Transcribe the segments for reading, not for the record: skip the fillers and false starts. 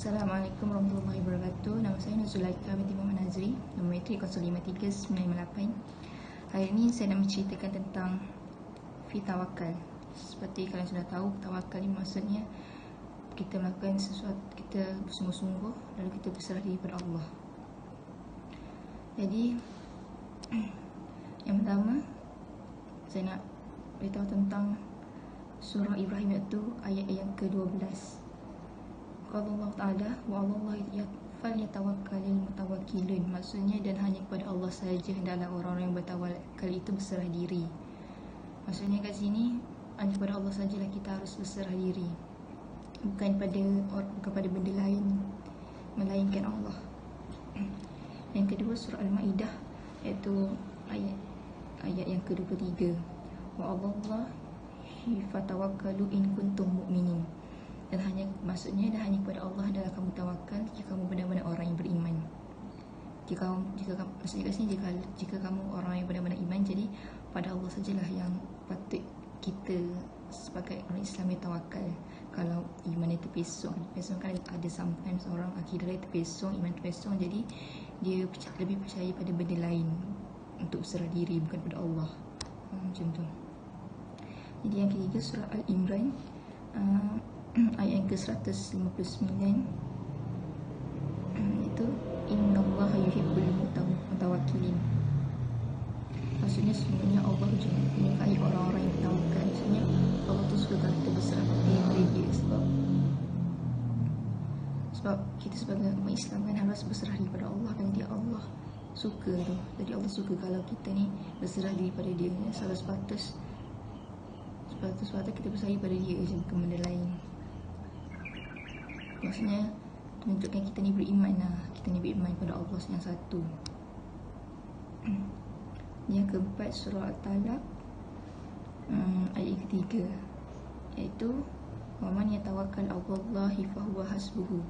Assalamualaikum warahmatullahi wabarakatuh. Nama saya Nuzulaika binti Muhammad Nazri, nombor matrik 053958. Hari ini saya nak menceritakan tentang fi tawakal. Seperti kalian sudah tahu, tawakal ini maksudnya kita melakukan sesuatu, kita bersungguh-sungguh lalu kita berserah diri pada Allah. Jadi yang pertama saya nak beritahu tentang surah Ibrahim, iaitu ayat yang ke-12. Qala Allah Ta'ala wa 'alallahi falyatawakkalul mutawakkilun. Maksudnya dan hanya kepada Allah sahaja hendaklah orang-orang yang bertawakal itu berserah diri. Maksudnya kat sini hanya kepada Allah sajalah kita harus berserah diri, bukan pada benda lain melainkan Allah. Yang kedua surah Al-Maidah, iaitu ayat yang ke-23. Wa 'alallahi fatawakkalu in kuntum mu'minin. Dan maksudnya hanya kepada Allah adalah kamu tawakal jika kamu benar-benar orang yang beriman. Maksudnya kat sini jika kamu orang yang benar-benar iman, jadi pada Allah sajalah yang patut kita sebagai orang Islam yang tawakal. Kalau iman itu terpesong kan ada sometimes orang akidah dia terpesong, iman terpesong, jadi dia lebih percaya pada benda lain untuk berserah diri, bukan pada Allah. Macam tu. Jadi yang ketiga surah Al-Imran, ayat yang ke-159, itu innallaha yuhibbul mutawakkilin. Maksudnya sebenarnya Allah menyukai orang-orang yang bertawakal. Maksudnya Allah tu suka kalau kita berserah diri pada dia, sebab kita sebagai umat Islam kan harus berserah diri pada Allah, kan dia Allah suka tu. Jadi Allah suka kalau kita ni berserah diri pada dia. Sepatutnya kita berserah diri pada dia je, bukan benda lain. Maksudnya menunjukkan kita ni beriman lah. Kita ni beriman pada Allah yang satu. Yang keempat surah At-Talaq, ayat ketiga, iaitu wa man yatawakkal 'alallahi fahuwa hasbuhu.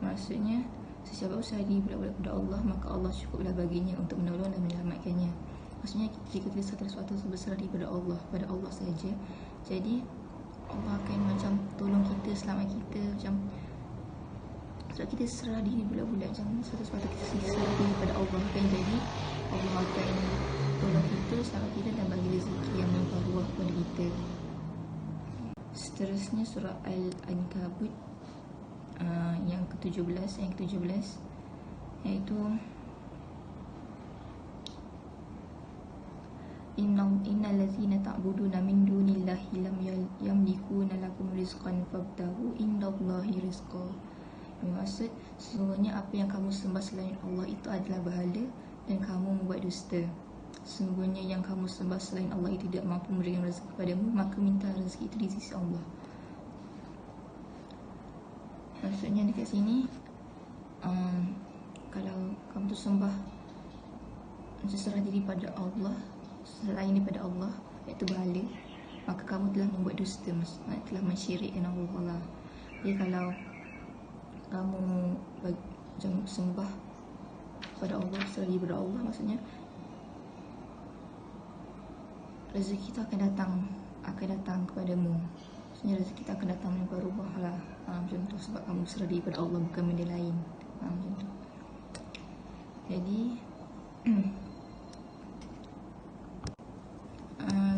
Maksudnya sesiapa bersarah diri pada Allah, maka Allah cukuplah baginya untuk menolong dan menyelamatkannya. Maksudnya jika kita sesuatu berserah diri pada Allah saja, jadi Allah akan macam tolong kita, selamat kita, macam sebab kita serah diri bulat-bulat, macam sesuatu kita serah diri pada Allah, kan jadi Allah akan tolong kita, selamat kita dan bagi rezeki yang melimpah ruah kepada kita. Seterusnya surah Al-Ankabut, yang ke-17, iaitu innal ladzina ta'buduna min dunillahi lam yamlikuna lakum rizqan fabtaghu indallahi rizqa. Maksud sesungguhnya apa yang kamu sembah selain Allah itu adalah berhala dan kamu membuat dusta. Sesungguhnya yang kamu sembah selain Allah itu tidak mampu memberikan rezeki kepadamu, maka minta rezeki itu di sisi Allah. Maksudnya dekat sini, kalau kamu tu sembah serah diri pada Allah selain daripada Allah, iaitu berhala, maka kamu telah membuat dusta, maksudnya telah mensyirikkan Allah. Jadi kalau kamu macam sembah pada Allah, serah diri pada Allah, maksudnya rezeki kita akan datang kepadamu. Maksudnya rezeki kita akan datang melimpah ruah lah, macam tu, sebab kamu serah diri pada Allah, bukan benda lain, macam tu.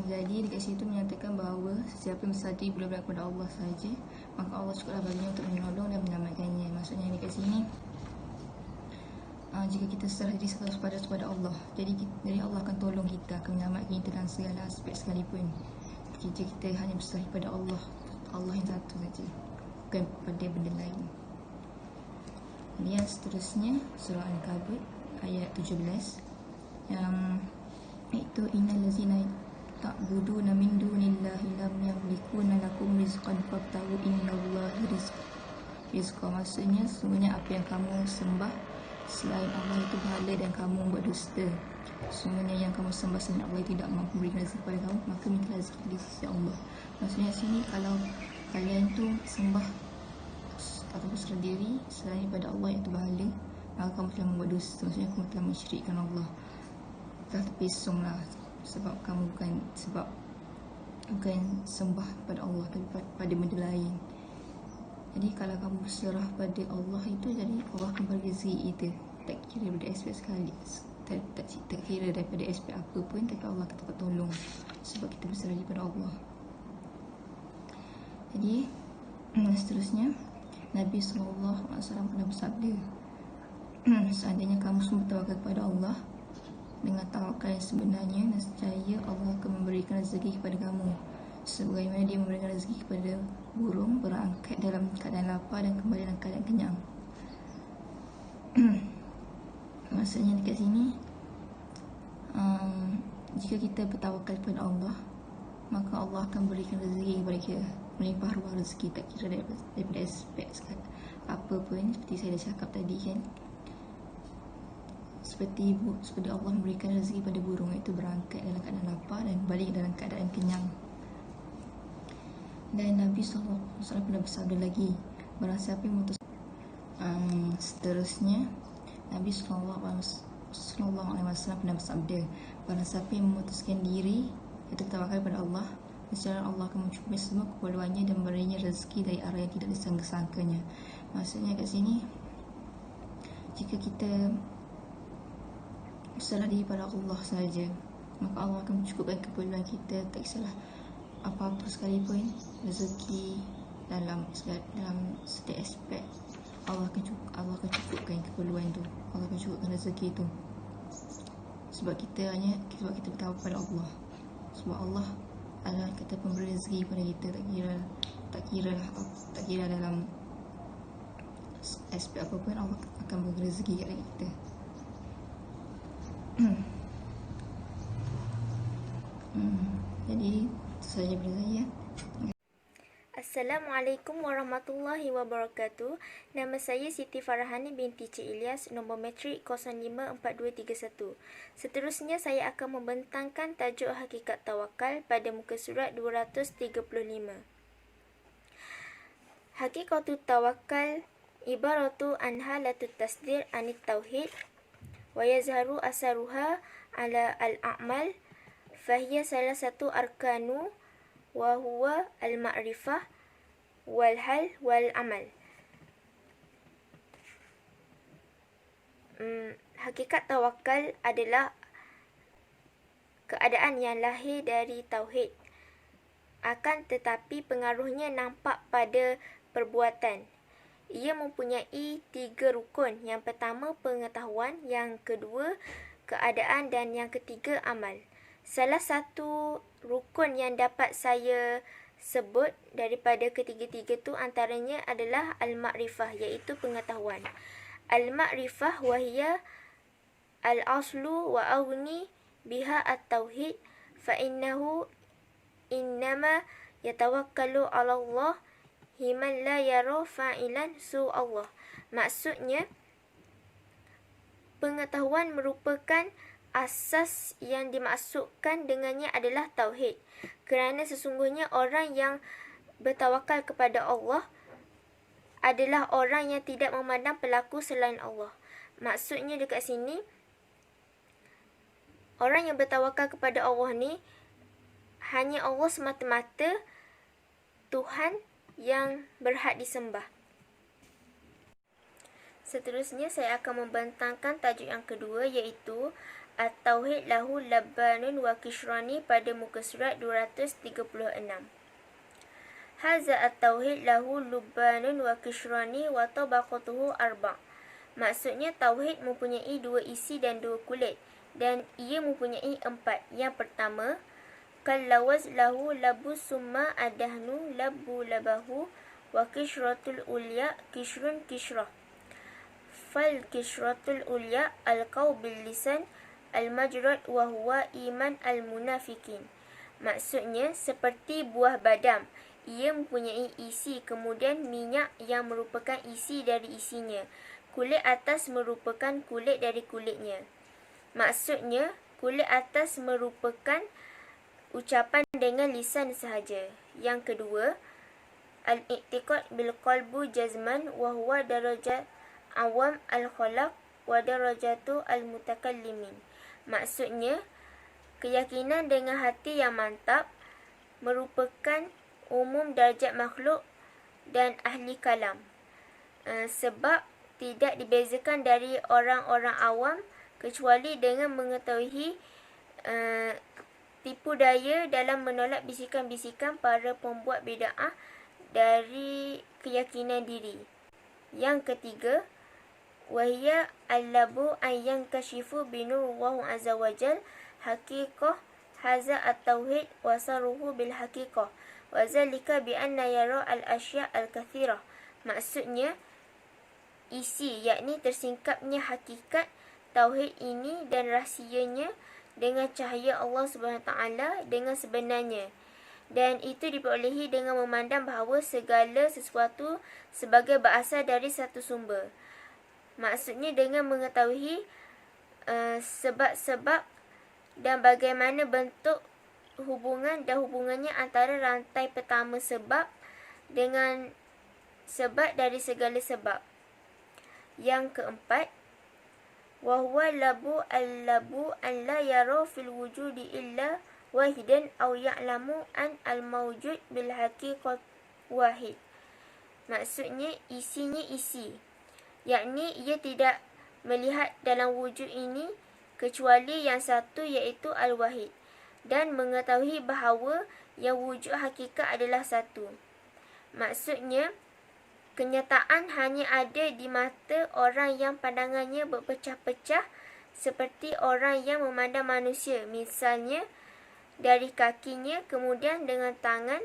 Jadi dekat situ menyatakan bahawa sesiapa yang berserah diri benar-benar kepada Allah sahaja, maka Allah cukuplah baginya untuk menolong dan menyelamatkannya. Maksudnya dekat sini, jika kita serah diri kepada Allah, jadi Allah akan tolong kita, akan menyelamatkan kita dalam segala aspek sekalipun. Jika kita hanya berserah pada Allah yang satu saja, bukan pada benda lain. Yang seterusnya surah Al-Ankabut ayat 17, yang iaitu innal ladzina ta'buduna min dunillahi lam yamlikuna lakum rizqan fabtaghu indallahi rizqa. Maksudnya sesungguhnya apa yang kamu sembah selain Allah itu berhala dan kamu membuat dusta. Sesungguhnya yang kamu sembah selain Allah tidak mampu memberikan rezeki kepada kamu, maka minta rezeki di sisi Allah. Maksudnya sini kalau kalian tu sembah atau berserah diri selain daripada Allah, iaitu berhala, maka kamu telah membuat dusta. Maksudnya kamu telah mensyirikkan Allah, telah terpesong lah, sebab kamu bukan sembah pada Allah tapi pada benda lain. Jadi kalau kamu berserah pada Allah itu, jadi Allah akan bagi rezeki itu. Tak kira daripada aspek sekali, tak kira daripada aspek apa pun, tapi Allah akan dapat tolong sebab kita berserah kepada Allah. Jadi seterusnya, Nabi SAW pernah bersabda, seandainya kamu semua bertawakal kepada Allah dengan tawakal yang sebenarnya, nescaya Allah akan memberikan rezeki kepada kamu sebagaimana Dia memberikan rezeki kepada burung berangkat dalam keadaan lapar dan kembali dalam keadaan kenyang. Maksudnya dekat sini, jika kita bertawakal kepada Allah, maka Allah akan berikan rezeki kepada kita, melimpah ruah rezeki, tak kira daripada aspek apa pun. Seperti saya dah cakap tadi kan, seperti Allah memberikan rezeki pada burung itu berangkat dalam keadaan lapar dan balik dalam keadaan kenyang. Dan Nabi SAW pernah bersabda lagi, barang siapa yang memutus seterusnya, Nabi SAW pernah bersabda, barang siapa yang memutuskan diri itu bertawakal kepada Allah, nescaya Allah akan mencukupi semua keperluannya dan memberinya rezeki dari arah yang tidak disangka-sangkanya. Maksudnya kat sini, jika kita berserah diri pada Allah saja, maka Allah akan mencukupkan keperluan kita, tak kisahlah apa-apa sekalipun rezeki dalam setiap aspek. Allah akan cukupkan keperluan tu, Allah akan cukupkan rezeki tu, sebab kita bertawakal kepada Allah. Sebab Allah adalah kata pemberi rezeki kepada kita, tak kira dalam aspek apa pun, Allah akan beri rezeki kepada kita. Jadi itu saja dari saya. Assalamualaikum warahmatullahi wabarakatuh. Nama saya Siti Farahani binti Cik Ilyas, nombor metrik 054231. Seterusnya saya akan membentangkan tajuk hakikat tawakal pada muka surat 235. Hakikatu tawakal ibaratu an halatut tasdir anit tauhid wa yazharu asaruha ala al-a'mal fahiya salah satu arkanu wa huwa al-ma'rifah wal hal wal amal. Hakikat tawakal adalah keadaan yang lahir dari tauhid, akan tetapi pengaruhnya nampak pada perbuatan. Ia mempunyai 3 rukun. Yang pertama pengetahuan, yang kedua keadaan dan yang ketiga amal. Salah satu rukun yang dapat saya sebut daripada ketiga-tiga tu antaranya adalah al-ma'rifah, iaitu pengetahuan. Al-ma'rifah wahia al-aslu wa aghni biha at-tauhid fa innahu innama yatawakkalu 'ala Allah himan la yara fa'ilan su Allah. Maksudnya, pengetahuan merupakan asas yang dimaksudkan dengannya adalah tauhid. Kerana sesungguhnya orang yang bertawakal kepada Allah adalah orang yang tidak memandang pelaku selain Allah. Maksudnya dekat sini, orang yang bertawakal kepada Allah ni hanya Allah semata-mata Tuhan yang berhak disembah. Seterusnya saya akan membentangkan tajuk yang kedua, iaitu At-Tauhid lahu labbanun wa kishrani pada muka surat 236. Haza at-tauhid lahu lubbanun wa kishrani wa tabaqatuhu arba'. Maksudnya tauhid mempunyai 2 isi dan 2 kulit, dan ia mempunyai 4. Yang pertama, kallawaz lahu labu summa adahnu labu labahu wa kishratul ulya kishrun kishrah. Fal kishratul ulya al-qaw bil lisan al-majrad wa huwa iman al-munafikin. Maksudnya seperti buah badam, ia mempunyai isi, kemudian minyak yang merupakan isi dari isinya. Kulit atas merupakan kulit dari kulitnya. Maksudnya kulit atas merupakan ucapan dengan lisan sahaja. Yang kedua, al-i'tiqad bil qalbu jazman wa huwa darajat awam al-khalaq wa darajatu al-mutakallimin. Maksudnya, keyakinan dengan hati yang mantap merupakan umum darjat makhluk dan ahli kalam. Sebab tidak dibezakan dari orang-orang awam kecuali dengan mengetahui tipu daya dalam menolak bisikan-bisikan para pembuat bid'ah dari keyakinan diri. Yang ketiga, wahia al-labu an yankashifu binurullahu azza wajal haqiqah haza at-tauhid wa saruhu bil haqiqah wa zalika bi anna yara al-asya' al-kathirah. Maksudnya isi, yakni tersingkapnya hakikat tauhid ini dan rahsianya dengan cahaya Allah SWT dengan sebenarnya, dan itu diperolehi dengan memandang bahawa segala sesuatu sebagai berasal dari satu sumber. Maksudnya dengan mengetahui sebab-sebab dan bagaimana bentuk hubungan dan hubungannya antara rantai pertama sebab dengan sebab dari segala sebab. Yang keempat, wahuwa labu al-labu an la yara fil wujudi illa wahidan aw ya'lamu an al-mawjud bil haqiqat wahid. Maksudnya isinya isi, yakni ia tidak melihat dalam wujud ini kecuali yang satu, iaitu al-wahid, dan mengetahui bahawa yang wujud hakikat adalah satu. Maksudnya kenyataan hanya ada di mata orang yang pandangannya berpecah-pecah, seperti orang yang memandang manusia, misalnya dari kakinya, kemudian dengan tangan,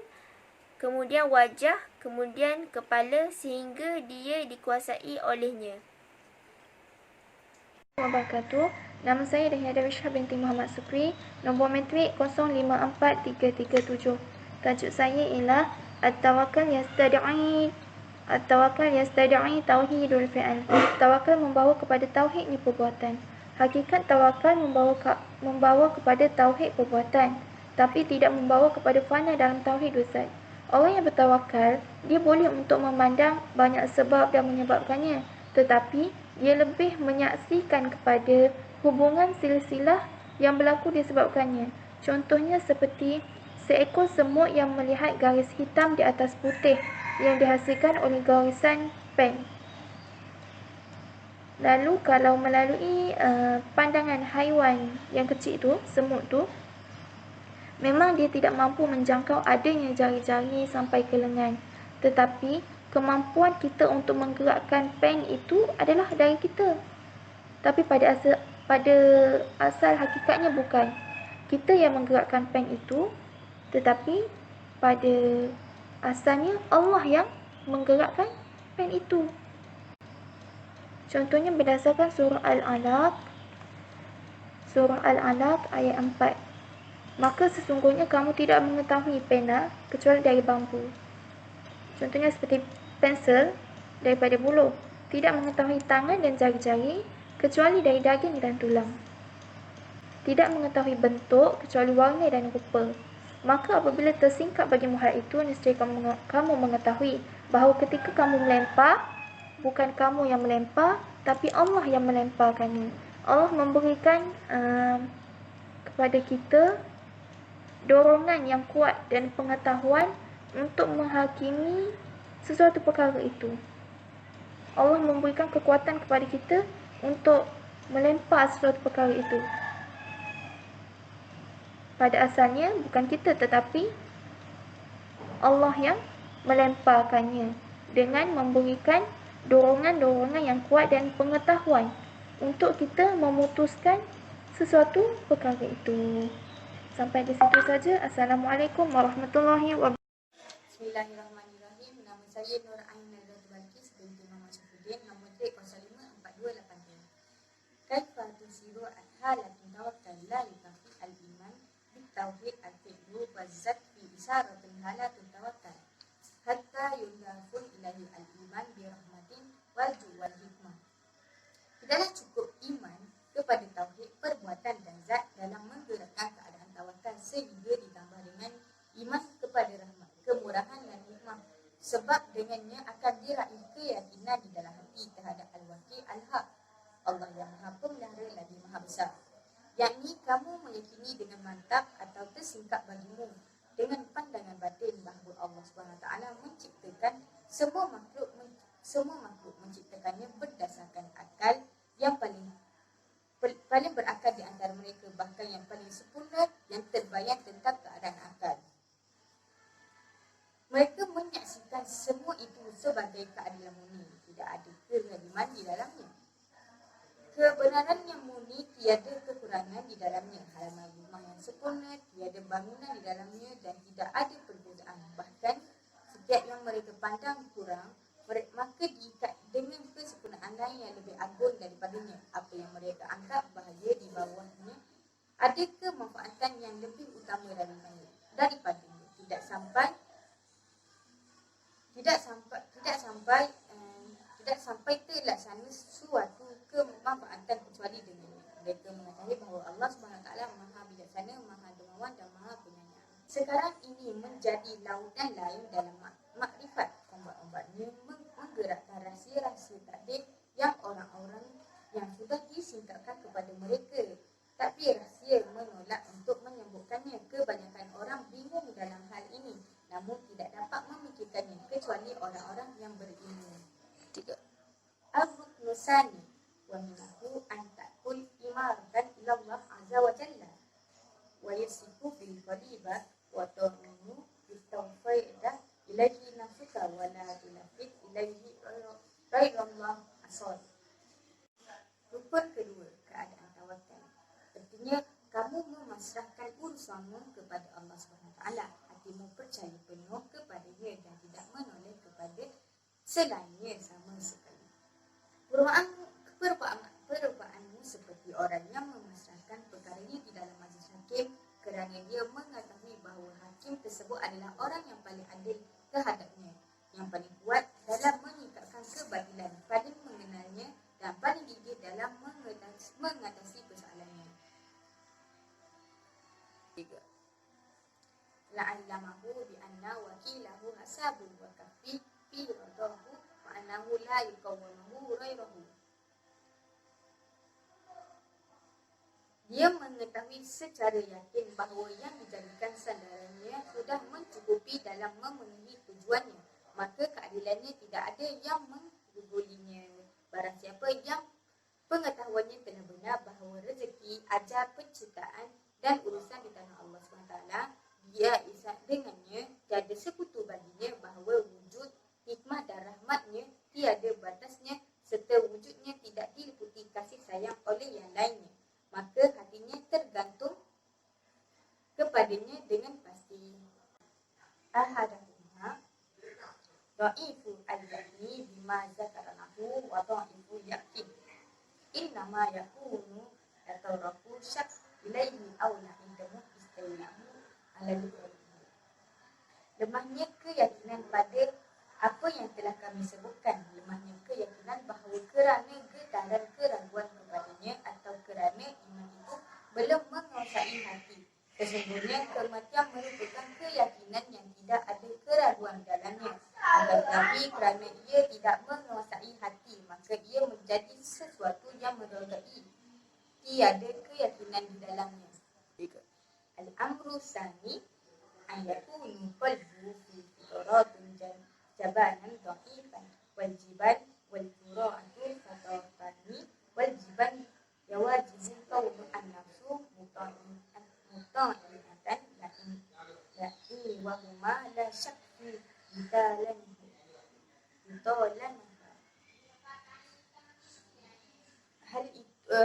kemudian wajah, kemudian kepala, sehingga dia dikuasai olehnya. Wabarakatuh. Nama saya Dahlia Darwishah binti Muhammad Sukri. Nombor matrik 054337. Tajuk saya ialah At-Tawakkal Yastadi'i Tauhidul Fi'al. Tawakal membawa kepada tauhidnya perbuatan. Hakikat tawakal membawa kepada tauhid perbuatan, tapi tidak membawa kepada fana dalam tauhid zat. Orang yang bertawakal, dia boleh untuk memandang banyak sebab dan menyebabkannya, tetapi dia lebih menyaksikan kepada hubungan silsilah yang berlaku disebabkannya. Contohnya seperti seekor semut yang melihat garis hitam di atas putih yang dihasilkan oleh garisan pen. Lalu kalau melalui pandangan haiwan yang kecil tu, semut tu, memang dia tidak mampu menjangkau adanya jari-jari sampai ke lengan. Tetapi kemampuan kita untuk menggerakkan pen itu adalah dari kita. Tapi pada asal hakikatnya bukan kita yang menggerakkan pen itu, tetapi pada asalnya Allah yang menggerakkan pen itu. Contohnya berdasarkan surah Al-Alaq ayat 4. Maka sesungguhnya kamu tidak mengetahui pena kecuali dari bambu. Contohnya seperti pensel daripada buluh. Tidak mengetahui tangan dan jari-jari kecuali dari daging dan tulang. Tidak mengetahui bentuk kecuali warna dan rupa. Maka apabila tersingkap bagimu hal itu, nescaya kamu mengetahui bahawa ketika kamu melempar, bukan kamu yang melempar, tapi Allah yang melemparkannya. Allah memberikan kepada kita dorongan yang kuat dan pengetahuan untuk menghakimi sesuatu perkara itu. Allah memberikan kekuatan kepada kita untuk melempar sesuatu perkara itu. Pada asalnya bukan kita, tetapi Allah yang melemparkannya dengan memberikan dorongan-dorongan yang kuat dan pengetahuan untuk kita memutuskan sesuatu perkara itu. Sampai di situ saja. Assalamualaikum warahmatullahi wabarakatuh. Bismillahirrahmanirrahim. Nama saya Nur Ain Nazatul Balqis binti Muhammad Syafruddin. Nombor matrik 054282. Kaifa tusiru halatun tawakkal la litafid al-iman bitauhid al-fi'lu wazzat fi isaratin halatun tawakkal hatta yudafun ilahi al-iman birahmatin wal wal hikmah. Tidaklah cukup iman kepada tauhid perbuatan dan zat dalam menggerakkan keadaan tawakal, sehingga ditambah dengan iman kepada rahmat, kemurahan dan hikmah, sebab dengannya akan diraih keyakinan di dalam hati terhadap al-waqi al-haq, Allah yang maha pemelihara lagi maha besar. Yakni kamu meyakini dengan mantap atau tersingkap bagimu dengan pandangan batin bahawa Allah SWT menciptakan Semua makhluk menciptakannya berdasarkan akal yang paling berakal di antara mereka, bahkan yang paling sempurna yang terbayang tentang keadaan akal. Mereka menyaksikan semua itu sebagai keadilan murni, tidak ada kezaliman di dalamnya. Kebenaran yang murni, tiada kekurangan di dalamnya. Halaman rumah yang sempurna, tiada bangunan di dalamnya dan tidak ada perbezaan. Bahkan setiap yang mereka pandang kurang, maka diikat dengan kesempurnaan lain yang lebih agung daripadanya. Apa yang mereka anggap bahaya di bawahnya, ada kemanfaatan yang lebih utama daripadanya. Tidak sampai terlaksana suatu kemanfaatan kecuali dengannya. Mereka mengetahui bahawa Allah SWT Maha Bijaksana, Maha Dermawan dan Maha Penyayang. Sekarang ini menjadi lautan lain dalam makrifat. Ombak-ombaknya menggerakkan rahsia-rahsia takdir yang orang-orang yang sudah disingkapkan kepada mereka. Tapi rahsia menolak untuk menyembuhkannya. Kebanyakan orang bingung dalam hal ini, namun tidak dapat memikirkannya kecuali orang-orang yang berilmu. 3. Al-Ruknu Sani wa minahu an ta'kul imaratan ilallah azza wa jalla wa yasifu bil qaliba wa ta'minu bil tawfaidah ilaihi nafsuka wa la tulafid ilaihi ghairallah asal. Rukun kedua, keadaan tawakal. Artinya, kamu memasrahkan urusanmu kepada Allah SWT. Hatimu percaya penuh kepadanya dan tidak menoleh kepada selainnya sama sekali. Perubahanmu seperti orang yang memasrahkan perkaranya di dalam majlis hakim kerana dia mengetahui bahawa hakim tersebut adalah orang yang paling adil terhadapnya, yang paling kuat dalam menyikapkan kebatilan, paling mengenalnya dan paling gigih dalam mengatasi persoalannya. 3. La'allamahu bi'anna wakilahu hasabul wa kafi fi radahu wa annahu la yukawwamahu ghairahu. Dia mengetahui secara yakin bahawa yang dijadikan sandarannya sudah mencukupi dalam memenuhi tujuannya, maka keadilannya tidak ada yang menggugulinya. Barang siapa yang pengetahuannya telah benar bahawa rezeki, ajar, penciptaan dan urusan di tangan Allah SWT, dia isyak dengannya, tiada sekutu baginya, bahawa wujud, hikmah dan rahmatnya tiada batasnya, serta wujudnya tidak diliputi kasih sayang oleh yang lainnya, maka hatinya tergantung kepadanya dengan pasti. Ahadakumha dha'ifu al-yaqni bima zakaranahu wa dha'ifu yaqin innama yakunu atawraku syak ilaihi awla indamu istailahu ala lukarihi. Lemahnya keyakinan pada apa yang telah kami sebutkan, lemahnya keyakinan bahawa kerana getaran keraguan kepadanya atau kerana iman itu belum menguasai hati. Sesungguhnya kematian merupakan keyakinan yang tidak ada keraguan dalamnya. Tetapi kerana ia tidak menguasai hati, maka ia menjadi sesuatu yang merogai. Tiada keyakinan di dalamnya. 3. Al-amru sani ayakunu qalbu fi fitoratun jabanan dha'ifan wal jiban wal fura'atu fatawfani wal jiban yawajibun qawlu an-nafsu muta'atan la'i wa huma la syakfi bitalan.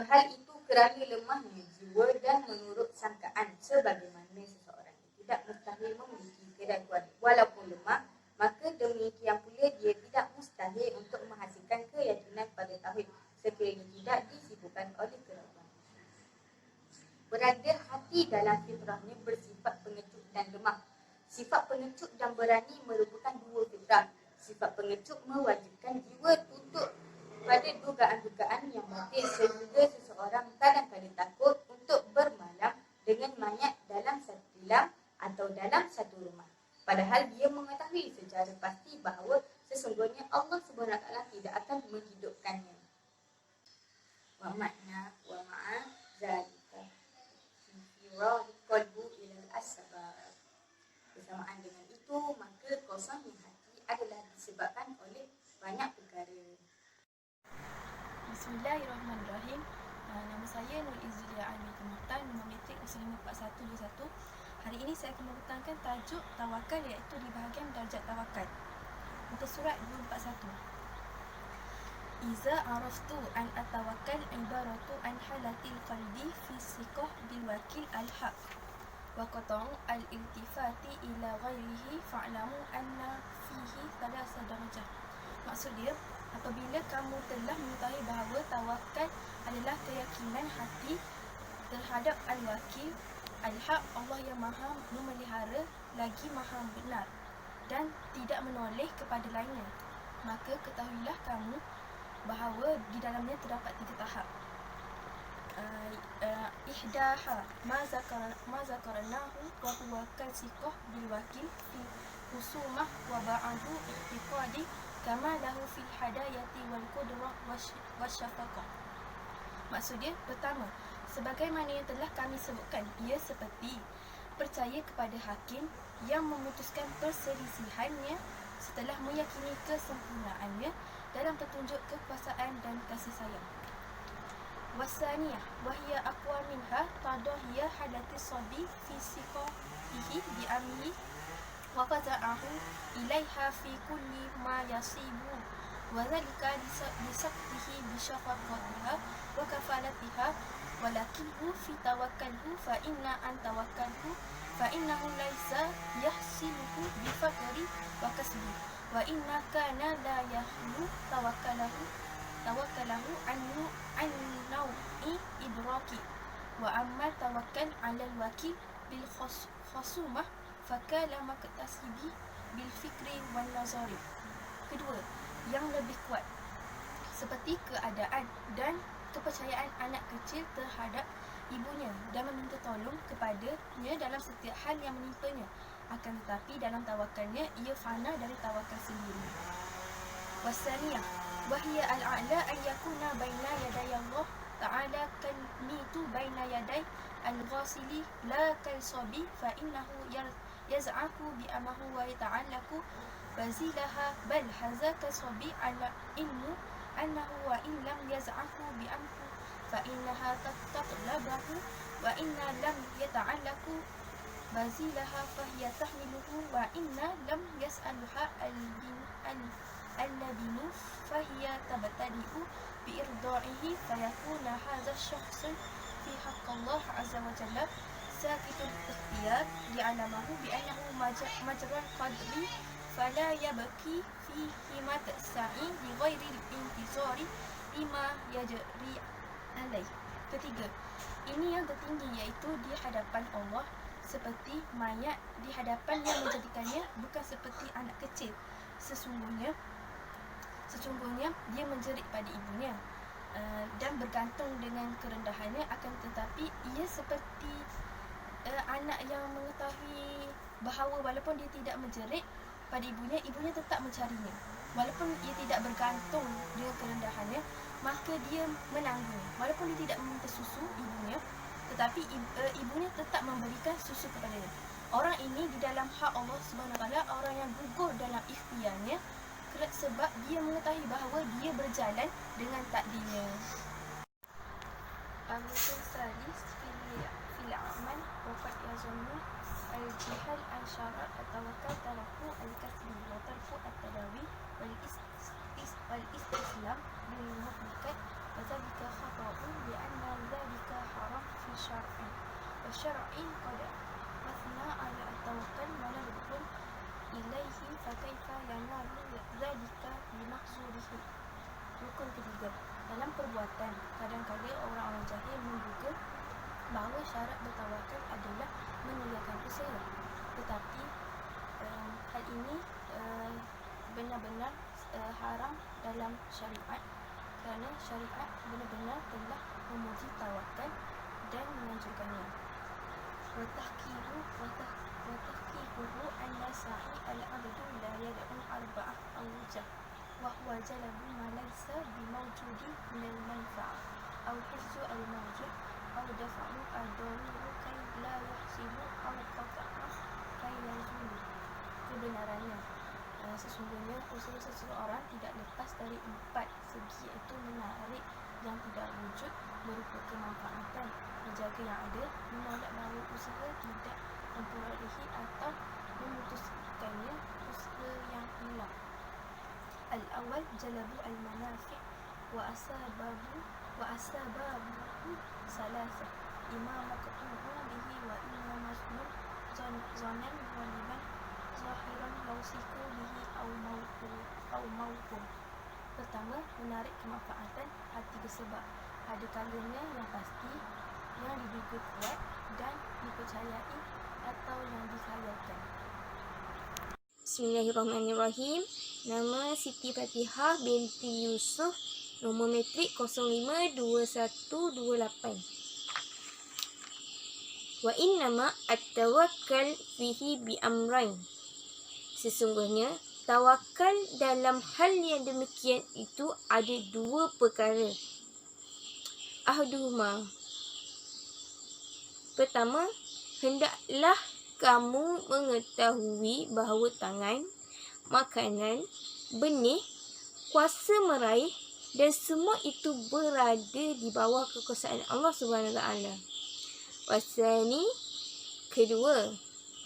Hal itu kerana lemahnya jiwa dan menurut sangkaan, sebagaimana seseorang tidak mustahil memiliki keraguan walaupun lemah, maka demikian pula dia tidak mustahil untuk menghasilkan keyakinan pada tauhid sekiranya tidak disibukkan oleh keraguan. Berada hati dalam fitrahnya bersifat pengecut dan lemah. Sifat pengecut dan berani merupakan dua fitrah. Sifat pengecut mewajibkan jiwa tutup pada dugaan-dugaan yang batil sehingga seseorang kadang-kadang takut untuk bermalam dengan mayat dalam satu tilam atau dalam satu rumah. Padahal dia mengetahui secara pasti bahawa sesungguhnya Allah SWT tidak akan menghidupkannya. Wa makna wa ma'a zalika firari qalbu ilal asbab. Bersamaan dengan itu, maka kosongnya hati adalah disebabkan saya Nur Izzulia Alwi Kemutan, nombor metrik 054121. Hari ini saya akan membentangkan tajuk tawakal, iaitu di bahagian darjat tawakal. Muka surat 241. Iza araftu an atawakkal ibaratu an halatil qalbi fi siqah bil wakil al-haq wa qata'u al-iltifati ila ghairihi fa'lamu anna fihi thalatha darajah. Maksud dia, apabila kamu telah mengetahui bahawa tawakal adalah keyakinan hati terhadap al-wakil al-haq, Allah yang maha memelihara lagi maha benar dan tidak menoleh kepada lainnya, maka ketahuilah kamu bahawa di dalamnya terdapat 3 tahap. Ihdaha ma zakarnahu wa huwa kalsiqah bil wakil fi husumah wa ba'du i'tiqadi kama lahu fil hadayati wal qudrah wasyafaqah. Maksud dia, pertama, sebagaimana yang telah kami sebutkan, ia seperti percaya kepada hakim yang memutuskan perselisihannya setelah meyakini kesempurnaannya dalam petunjuk kekuasaan dan kasih sayang. Wasaniyah wahia aqwa minha tadahiyah hadati sabi fi siqahihi bi amrihi wa qata'ahu ilaiha fi kulli ma yasibu wa dhalika lisaqtihi bi syafaqatiha wa kafalatiha walakinhu fi tawakkalhu fa inna an tawakkalhu fa innahu laisa yahsiluhu bi faqri wa kasbi wa inna kana la yahlu tawakkalahu anhu an nau'i idraki wa amma tawakkal 'ala al-wakil bil khusumah fakala maktasibi bil fikri wan nazari. Kedua, yang lebih kuat, seperti keadaan dan kepercayaan anak kecil terhadap ibunya dan meminta tolong kepadanya dalam setiap hal yang menimpanya, akan tetapi dalam tawakalnya ia fana dari tawakal sendiri. Wasaniyah wahia al-a'la an yakuna baina yaday Allah ta'ala kalmitu baina yaday al-ghasili la kalsabi fa innahu yaz'aku bi amahu wa yata'allaku bazilaha bal hazaka sabi ala ilmu annahu wa in lam yaz'aku bi amhu fa innaha tatlabahu wa inna lam yata'allaku bazilaha fahiya tahmiluhu wa inna lam yas'aluha al-labinu fahiya tabtadi'u biirda'ihi fayakuna hadha syakhs fi haqqallah azza wa jalla sakitul ikhtiyar li'alamahu bi'annahu majral qadri fala yabki fihi ma tas'i bi ghairi al-intizari lima yajri alaih. Ketiga, ini yang tertinggi, iaitu di hadapan Allah seperti mayat di hadapan yang menjadikannya bukan seperti anak kecil. Sesungguhnya dia menjerit pada ibunya dan bergantung dengan kerendahannya, akan tetapi ia seperti anak yang mengetahui bahawa walaupun dia tidak menjerit pada ibunya, ibunya tetap mencarinya. Walaupun ia tidak bergantung dengan kerendahannya, maka dia menanggung. Walaupun dia tidak meminta susu ibunya, tetapi ibunya tetap memberikan susu kepadanya. Orang ini di dalam hak Allah Subhanahu Wa Taala orang yang gugur dalam ikhtiarnya, sebab dia mengetahui bahawa dia berjalan dengan takdirnya. Al-Musul Salis fil A'mal wafat yazunnu al-jihal al-syarat at-tawakkal taraku al-kasbi wa tarku at-tadawi wal-istislam bil-muhlikat wa dhalika khata'un li'anna dhalika haram fi syar'i wa syar'in qada wasna ala at-tawakkal manadukun ilaihi fakaifa yanalu dhalika bimahzurihi. Rukun ketiga, dalam perbuatan, kadang-kadang orang-orang jahil menduga bahawa syarat bertawakal adalah meninggalkan usaha, tetapi hal ini benar-benar haram dalam syariat, kerana syariat benar-benar telah memuji tawakal dan menganjurkannya. وتحقيقه أن صحيح العبد لا يدعو أربعة أوجه وهو جلب ما ليس بموجود من المنفعة أو حفظ الموجود أو دفع الضرر كي لا يحصل أو قطعه كي يزول. Kebenarannya, sesungguhnya usaha seseorang tidak lepas dari 4 segi, iaitu menarik yang tidak wujud, berupa kemanfaatan, menjaga yang ada, menolak bahawa usaha tidak memperolehi atau memutuskannya usaha yang hilang. Al-awwal jalabu al-manafi' wa asbabu salasah. Imma maqtu'un bihi wa imma masnun zanan ghaliban zahiran lausiku bihi au mauqum. Pertama, menarik kemanfaatan hati bersebab. Ada kalanya yang pasti, yang diduga kuat dan dipercayai, atau yang dikhayalkan. Bismillahirrahmanirrahim. Nama Siti Fatihah binti Yusuf, nombor metrik 052128. Wa innama at-tawakkal fihi bi amrain. Sesungguhnya tawakal dalam hal yang demikian itu ada dua perkara. Ahduhuma. Pertama, hendaklah kamu mengetahui bahawa tangan, makanan, benih, kuasa meraih dan semua itu berada di bawah kekuasaan Allah Subhanahu Wa Taala. Wasani, kedua,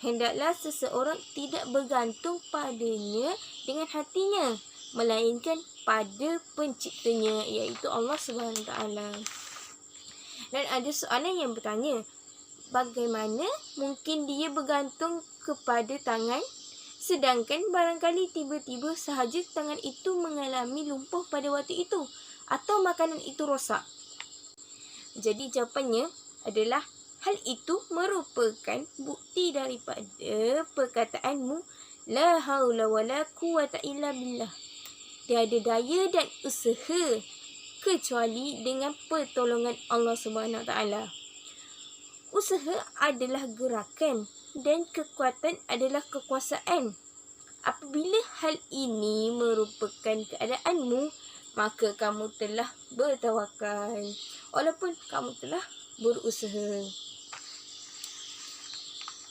hendaklah seseorang tidak bergantung padanya dengan hatinya, melainkan pada penciptanya, iaitu Allah Subhanahu Wa Taala. Dan ada soalan yang bertanya, bagaimana mungkin dia bergantung kepada tangan, sedangkan barangkali tiba-tiba sahaja tangan itu mengalami lumpuh pada waktu itu, atau makanan itu rosak? Jadi jawapannya adalah hal itu merupakan bukti daripada perkataanmu la haula wala quwata illa billah. Tiada daya dan usaha kecuali dengan pertolongan Allah Subhanahu Wa Taala. Usaha adalah gerakan dan kekuatan adalah kekuasaan. Apabila hal ini merupakan keadaanmu, maka kamu telah bertawakal walaupun kamu telah berusaha.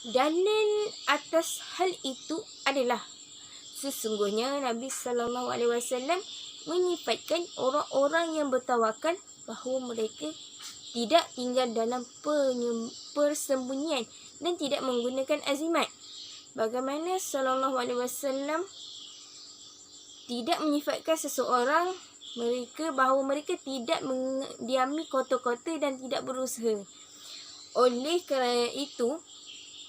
Dalil atas hal itu adalah sesungguhnya Nabi SAW menyifatkan orang-orang yang bertawakal bahawa mereka tidak tinggal dalam persembunyian dan tidak menggunakan azimat. Bagaimana SAW tidak menyifatkan seseorang bahawa mereka tidak mendiami kota-kota dan tidak berusaha. Oleh kerana itu,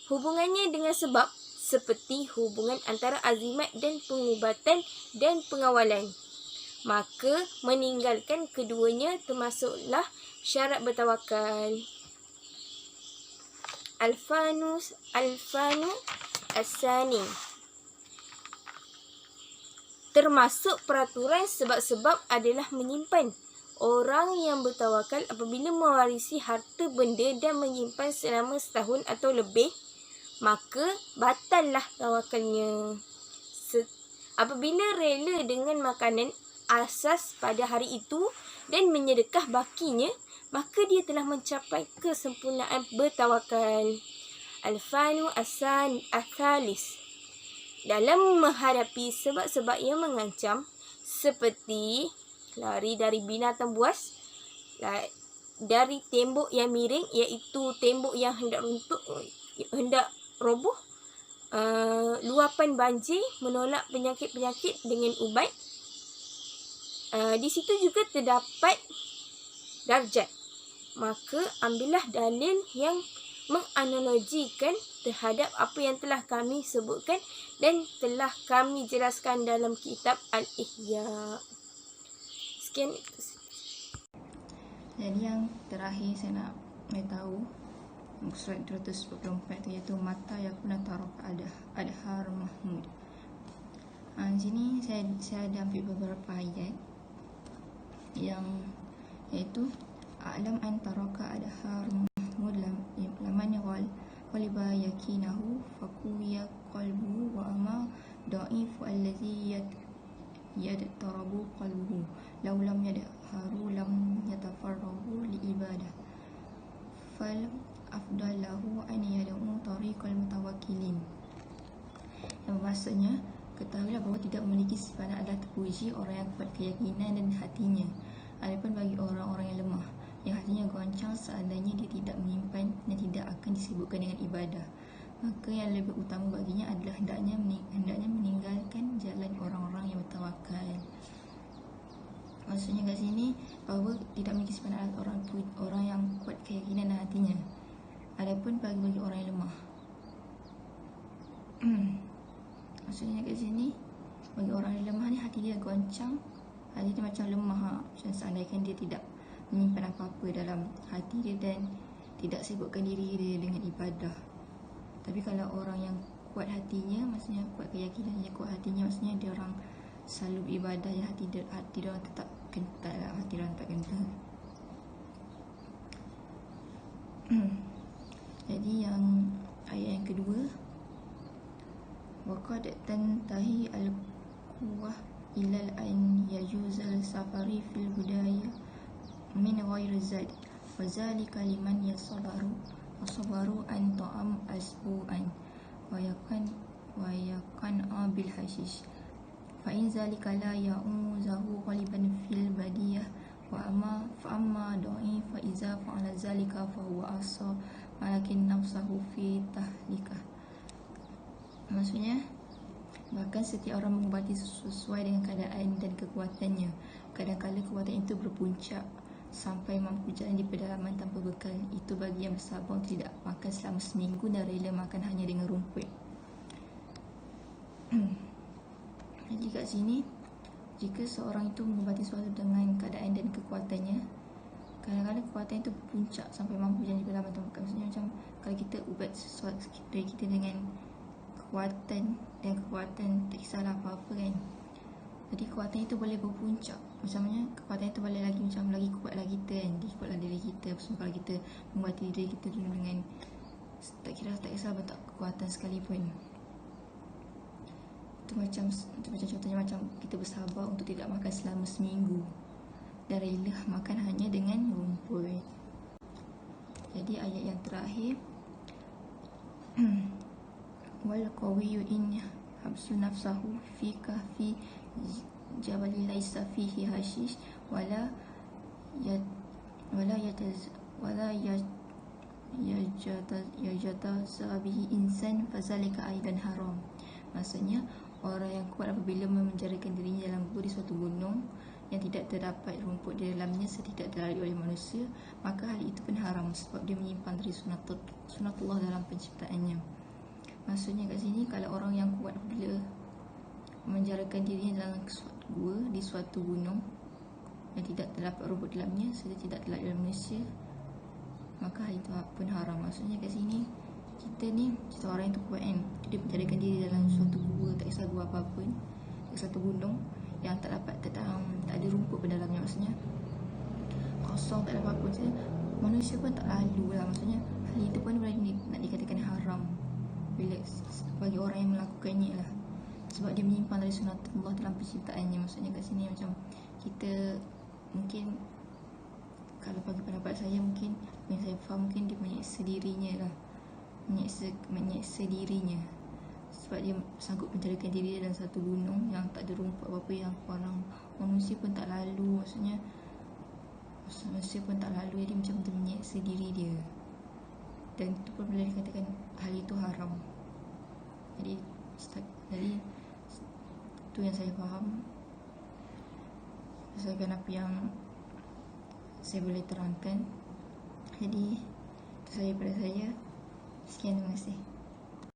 hubungannya dengan sebab seperti hubungan antara azimat dan pengubatan dan pengawalan. Maka meninggalkan keduanya termasuklah syarat bertawakal. Alfanu As-Sani. Termasuk peraturan sebab-sebab adalah menyimpan. Orang yang bertawakal apabila mewarisi harta benda dan menyimpan selama setahun atau lebih, maka batallah tawakalnya. Apabila rela dengan makanan asas pada hari itu dan menyedekah bakinya, maka dia telah mencapai kesempurnaan bertawakal. Al-Fanu As-Thalis. Dalam menghadapi sebab-sebab yang mengancam seperti lari dari binatang buas, dari tembok yang miring iaitu tembok yang hendak roboh, luapan banjir, menolak penyakit-penyakit dengan ubat. Di situ juga terdapat darjat. Maka ambillah dalil yang menganalogikan terhadap apa yang telah kami sebutkan dan telah kami jelaskan dalam kitab Al-Ihya. Sekian. Jadi yang terakhir saya nak beritahu muka surat 244 tu, iaitu mata yakuna taraka adhar mahmud. Di sini saya ada ambil beberapa ayat yang iaitu a'lam an taraka adhar mahmud laman qaliba yakinahu faquya qalbuhu wa ama da'ifu allazi yadtarabu qalbuhu law lam yadharu lam yatafarrahu li ibadah fal afdalahu an yad'u tariqal mutawakkilin. Yang maksudnya, ketahuilah bahawa tidak memiliki simpanan adalah terpuji orang yang kuat keyakinan dan hatinya. Adapun bagi orang-orang yang lemah, yang hatinya goncang seandainya dia tidak menyimpan dan tidak akan disibukkan dengan ibadah. Maka yang lebih utama baginya adalah hendaknya meninggalkan jalan orang-orang yang bertawakal. Maksudnya kat sini bahawa tidak memiliki sifat orang yang kuat keyakinan dan hatinya. Adapun bagi orang yang lemah. Maksudnya kat sini bagi orang yang lemah ni hati dia goncang, hati dia macam lemah, macam seandainya dia tidak menyimpan apa-apa dalam hati dia dan tidak sibukkan diri dia dengan ibadah. Tapi kalau orang yang kuat hatinya, maksudnya kuat keyakinannya, kuat hatinya, maksudnya dia orang selalu beribadah, yang hati dia orang tetap kental, hati dia orang tak kental. Jadi yang ayat yang kedua, waqad tantahi al-quwwah ilal an yajuzal safari fil hudaya min ghairi zad wa zalika liman yasabaru wasabaru an ta'am asbu'an wa yakan bil hashish fa in zalika la ya'uzahu ghaliban fil badiyah wa amma da'i fa iza fa'ala zalika fa huwa asa malakin nafsahu fi tahlikah. Maksudnya bahkan setiap orang mengubati sesuai dengan keadaan dan kekuatannya. Kadang-kadang kekuatan itu berpuncak sampai mampu jalan di pedalaman tanpa bekal. Itu bagi yang bersabar tidak makan selama seminggu dan rela makan hanya dengan rumput. Jadi kat sini, jika seorang itu mengubati sesuatu dengan keadaan dan kekuatannya, kadang-kadang kekuatan itu berpuncak sampai mampu jalan di pedalaman tanpa bekal. Maksudnya macam kalau kita ubat sesuatu dari kita dengan kekuatan dan kekuatan, tak kisahlah apa-apa kan. Jadi kekuatan itu boleh berpuncak. Macamnya kekuatan itu boleh lagi macam lagi kuatlah kita kan, lagi kuatlah diri kita. Sebab kalau kita membuat diri kita dulu dengan tak kisah bentuk kekuatan sekalipun. Itu macam contohnya macam kita bersabar untuk tidak makan selama seminggu dan rela makan hanya dengan rumput. Jadi ayat yang terakhir, wal qawiyyu in habsu nafsahu fi kahfi jabal laisa fihi hashish wala yajata sabihi insan fazalika aidan haram. Maksudnya orang yang kuat apabila memenjarakan dirinya dalam gua di suatu gunung yang tidak terdapat rumput di dalamnya setidak dilalui oleh manusia, maka hal itu pun haram sebab dia menyimpang dari sunatullah dalam penciptaannya. Maksudnya kat sini kalau orang yang kuat apabila menjarakan dirinya dalam suatu gua di suatu gunung yang tidak terdapat rumput dalamnya serta tidak terdapat dalam manusia, maka hal itu pun haram. Maksudnya kat sini kita ni orang yang tu kuat kan, dia menjarakan diri dalam suatu gua, tak kisah gua apa-apa, tak kisah satu gunung yang tak ada rumput pada dalamnya, maksudnya kosong, tak ada apa-apa je. Manusia pun tak lalu lah, maksudnya hal itu pun boleh nak dikatakan haram bila bagi orang yang melakukannya lah, sebab dia menyimpang dari sunatullah dalam penciptaannya. Maksudnya kat sini macam kita mungkin, kalau bagi pendapat saya, mungkin yang saya faham, mungkin dia menyeksa dirinya lah, menyeksa dirinya sebab dia sanggup mencarikan diri dalam satu gunung yang tak ada rumput apa-apa, yang orang manusia pun tak lalu. Maksudnya manusia pun tak lalu, jadi macam tu menyeksa diri dia, dan itu pun boleh dikatakan hal itu haram. Jadi itu yang saya faham berdasarkan apa yang saya boleh terangkan. Jadi itu saja pada saya. Sekian, terima kasih.